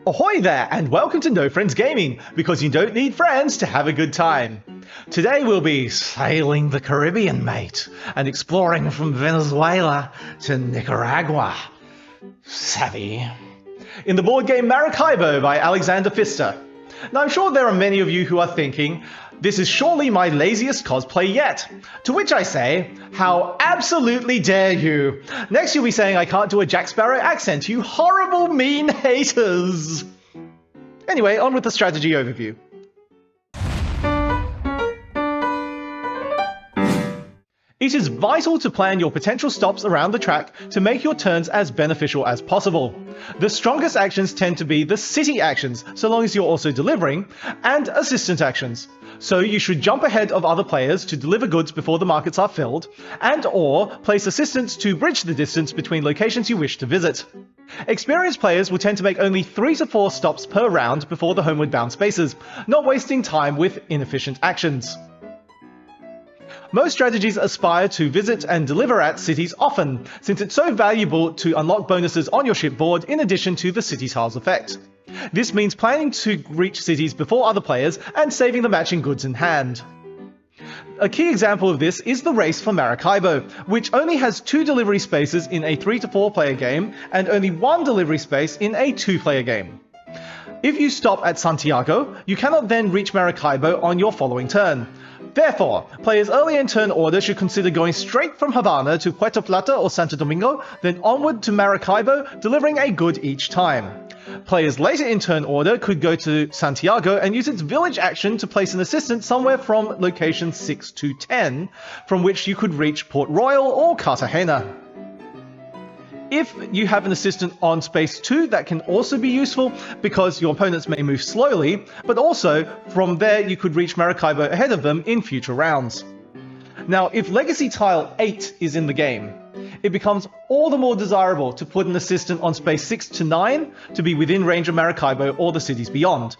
Ahoy there, and welcome to No Friends Gaming, because you don't need friends to have a good time. Today we'll be sailing the Caribbean, mate, and exploring from Venezuela to Nicaragua. Savvy. In the board game Maracaibo by Alexander Pfister. Now I'm sure there are many of you who are thinking, this is surely my laziest cosplay yet. To which I say, how absolutely dare you? Next you'll be saying I can't do a Jack Sparrow accent, you horrible mean haters! Anyway, on with the strategy overview. It is vital to plan your potential stops around the track to make your turns as beneficial as possible. The strongest actions tend to be the city actions, so long as you're also delivering, and assistant actions. So you should jump ahead of other players to deliver goods before the markets are filled, and/or place assistants to bridge the distance between locations you wish to visit. Experienced players will tend to make only 3 to 4 stops per round before the homeward bound spaces, not wasting time with inefficient actions. Most strategies aspire to visit and deliver at cities often, since it's so valuable to unlock bonuses on your shipboard in addition to the city tiles effect. This means planning to reach cities before other players and saving the matching goods in hand. A key example of this is the race for Maracaibo, which only has 2 delivery spaces in a 3 to 4 player game and only 1 delivery space in a 2-player game. If you stop at Santiago, you cannot then reach Maracaibo on your following turn. Therefore, players early in turn order should consider going straight from Havana to Puerto Plata or Santo Domingo, then onward to Maracaibo, delivering a good each time. Players later in turn order could go to Santiago and use its village action to place an assistant somewhere from location 6 to 10, from which you could reach Port Royal or Cartagena. If you have an assistant on space 2, that can also be useful because your opponents may move slowly, but also from there you could reach Maracaibo ahead of them in future rounds. Now, if Legacy Tile 8 is in the game, it becomes all the more desirable to put an assistant on space 6 to 9 to be within range of Maracaibo or the cities beyond.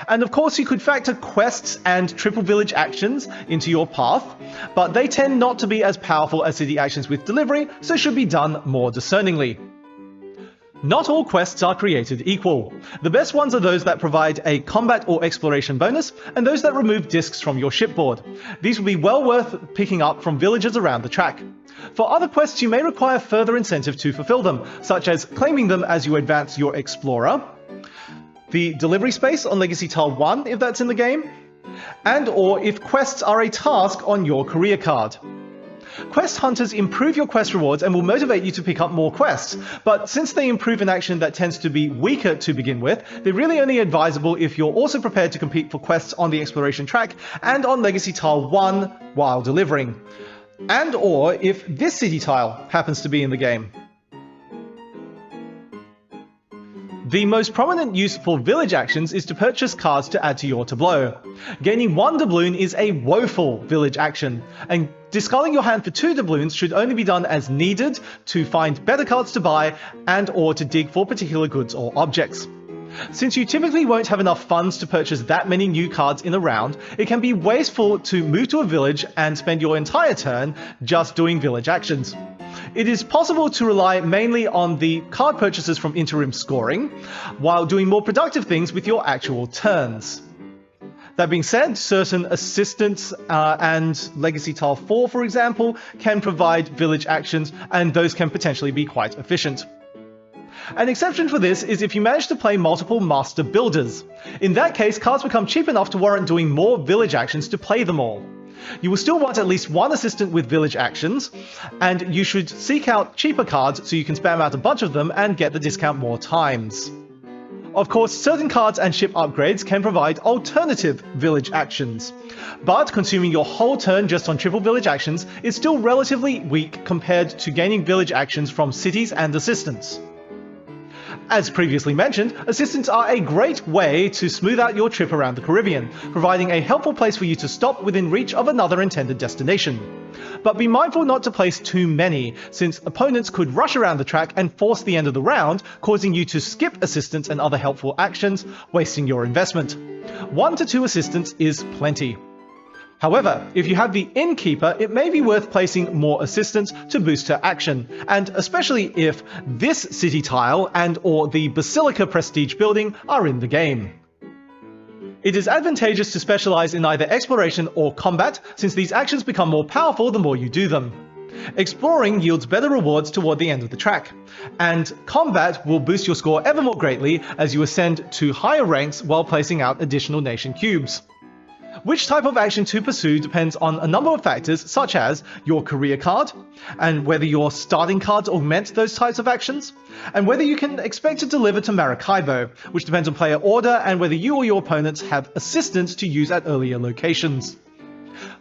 And of course you could factor quests and triple village actions into your path, but they tend not to be as powerful as city actions with delivery, so should be done more discerningly. Not all quests are created equal. The best ones are those that provide a combat or exploration bonus, and those that remove discs from your shipboard. These will be well worth picking up from villagers around the track. For other quests you may require further incentive to fulfill them, such as claiming them as you advance your explorer, the delivery space on Legacy Tile 1 if that's in the game, and/or if quests are a task on your career card. Quest hunters improve your quest rewards and will motivate you to pick up more quests, but since they improve an action that tends to be weaker to begin with, they're really only advisable if you're also prepared to compete for quests on the exploration track and on Legacy Tile 1 while delivering, and/or if this city tile happens to be in the game. The most prominent use for village actions is to purchase cards to add to your tableau. Gaining 1 doubloon is a woeful village action, and discarding your hand for 2 doubloons should only be done as needed to find better cards to buy and/or to dig for particular goods or objects. Since you typically won't have enough funds to purchase that many new cards in a round, it can be wasteful to move to a village and spend your entire turn just doing village actions. It is possible to rely mainly on the card purchases from interim scoring, while doing more productive things with your actual turns. That being said, certain assistants and Legacy Tile 4, for example, can provide village actions, and those can potentially be quite efficient. An exception for this is if you manage to play multiple master builders. In that case, cards become cheap enough to warrant doing more village actions to play them all. You will still want at least 1 assistant with village actions, and you should seek out cheaper cards so you can spam out a bunch of them and get the discount more times. Of course, certain cards and ship upgrades can provide alternative village actions, but consuming your whole turn just on triple village actions is still relatively weak compared to gaining village actions from cities and assistants. As previously mentioned, assistants are a great way to smooth out your trip around the Caribbean, providing a helpful place for you to stop within reach of another intended destination. But be mindful not to place too many, since opponents could rush around the track and force the end of the round, causing you to skip assistants and other helpful actions, wasting your investment. 1 to 2 assistants is plenty. However, if you have the innkeeper, it may be worth placing more assistants to boost her action, and especially if this city tile and or the Basilica Prestige building are in the game. It is advantageous to specialize in either exploration or combat, since these actions become more powerful the more you do them. Exploring yields better rewards toward the end of the track, and combat will boost your score ever more greatly as you ascend to higher ranks while placing out additional nation cubes. Which type of action to pursue depends on a number of factors, such as your career card, and whether your starting cards augment those types of actions, and whether you can expect to deliver to Maracaibo, which depends on player order and whether you or your opponents have assistants to use at earlier locations.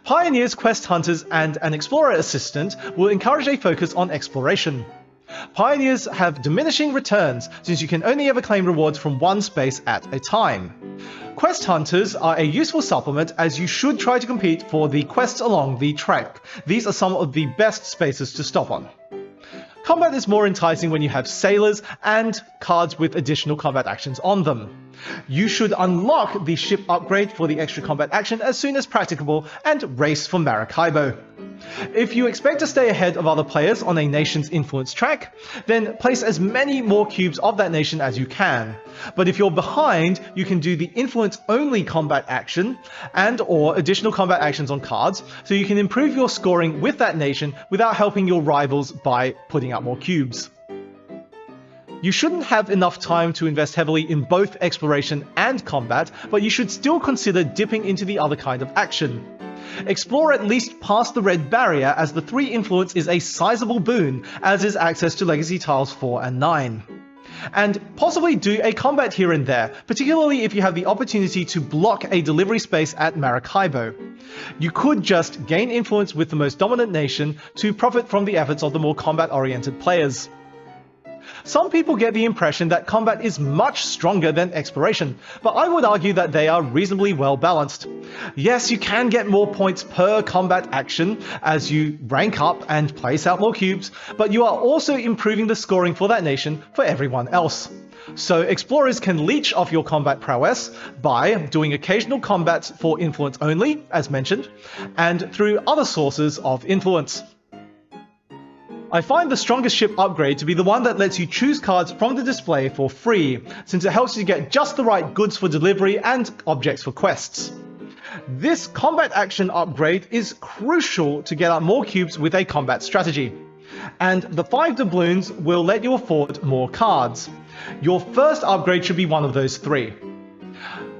Pioneers, quest hunters, and an explorer assistant will encourage a focus on exploration. Pioneers have diminishing returns, since you can only ever claim rewards from one space at a time. Quest hunters are a useful supplement, as you should try to compete for the quests along the track. These are some of the best spaces to stop on. Combat is more enticing when you have sailors and cards with additional combat actions on them. You should unlock the ship upgrade for the extra combat action as soon as practicable and race for Maracaibo. If you expect to stay ahead of other players on a nation's influence track, then place as many more cubes of that nation as you can. But if you're behind, you can do the influence-only combat action and or additional combat actions on cards, so you can improve your scoring with that nation without helping your rivals by putting out more cubes. You shouldn't have enough time to invest heavily in both exploration and combat, but you should still consider dipping into the other kind of action. Explore at least past the red barrier, as the 3 influence is a sizable boon, as is access to legacy tiles 4 and 9. And possibly do a combat here and there, particularly if you have the opportunity to block a delivery space at Maracaibo. You could just gain influence with the most dominant nation to profit from the efforts of the more combat-oriented players. Some people get the impression that combat is much stronger than exploration, but I would argue that they are reasonably well balanced. Yes, you can get more points per combat action as you rank up and place out more cubes, but you are also improving the scoring for that nation for everyone else. So explorers can leech off your combat prowess by doing occasional combats for influence only, as mentioned, and through other sources of influence. I find the strongest ship upgrade to be the one that lets you choose cards from the display for free, since it helps you get just the right goods for delivery and objects for quests. This combat action upgrade is crucial to get out more cubes with a combat strategy, and the 5 doubloons will let you afford more cards. Your first upgrade should be one of those 3.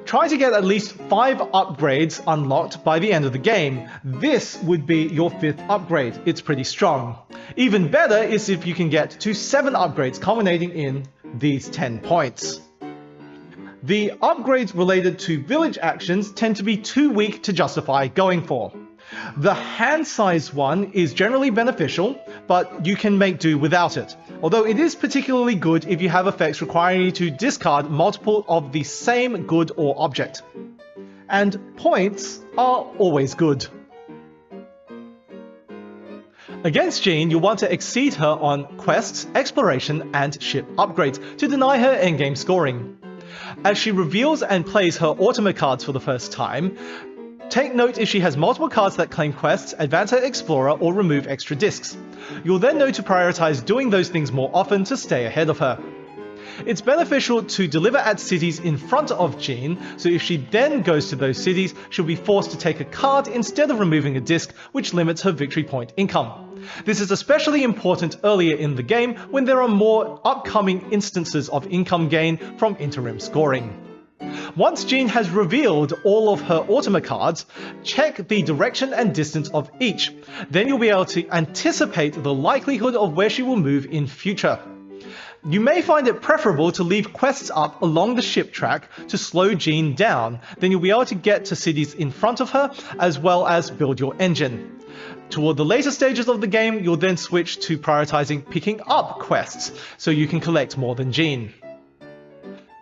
Try to get at least 5 upgrades unlocked by the end of the game. This would be your 5th upgrade. It's pretty strong. Even better is if you can get to 7 upgrades, culminating in these 10 points. The upgrades related to village actions tend to be too weak to justify going for. The hand-sized one is generally beneficial, but you can make do without it, although it is particularly good if you have effects requiring you to discard multiple of the same good or object. And points are always good. Against Jean, you'll want to exceed her on quests, exploration, and ship upgrades to deny her endgame scoring. As she reveals and plays her Ultima cards for the first time, take note if she has multiple cards that claim quests, advance her explorer, or remove extra discs. You'll then know to prioritize doing those things more often to stay ahead of her. It's beneficial to deliver at cities in front of Jean, so if she then goes to those cities, she'll be forced to take a card instead of removing a disc, which limits her victory point income. This is especially important earlier in the game when there are more upcoming instances of income gain from interim scoring. Once Jean has revealed all of her Ultima cards, check the direction and distance of each. Then you'll be able to anticipate the likelihood of where she will move in future. You may find it preferable to leave quests up along the ship track to slow Jean down. Then you'll be able to get to cities in front of her, as well as build your engine. Toward the later stages of the game, you'll then switch to prioritizing picking up quests, so you can collect more than Jean.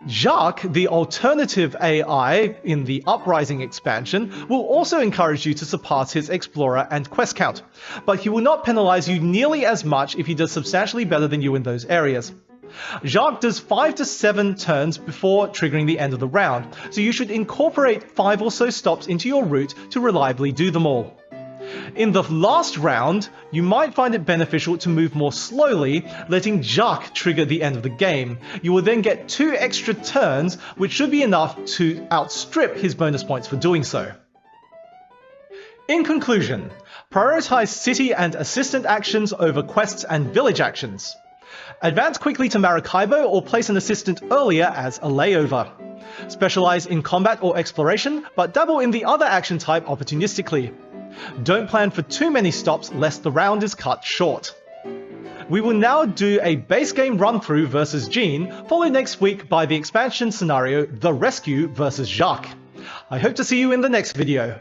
Jacques, the alternative AI in the Uprising expansion, will also encourage you to surpass his explorer and quest count, but he will not penalize you nearly as much if he does substantially better than you in those areas. Jacques does 5 to 7 turns before triggering the end of the round, so you should incorporate 5 or so stops into your route to reliably do them all. In the last round, you might find it beneficial to move more slowly, letting Jacques trigger the end of the game. You will then get 2 extra turns, which should be enough to outstrip his bonus points for doing so. In conclusion, prioritize city and assistant actions over quests and village actions. Advance quickly to Maracaibo or place an assistant earlier as a layover. Specialize in combat or exploration, but dabble in the other action type opportunistically. Don't plan for too many stops lest the round is cut short. We will now do a base game run-through versus Jean, followed next week by the expansion scenario The Rescue versus Jacques. I hope to see you in the next video.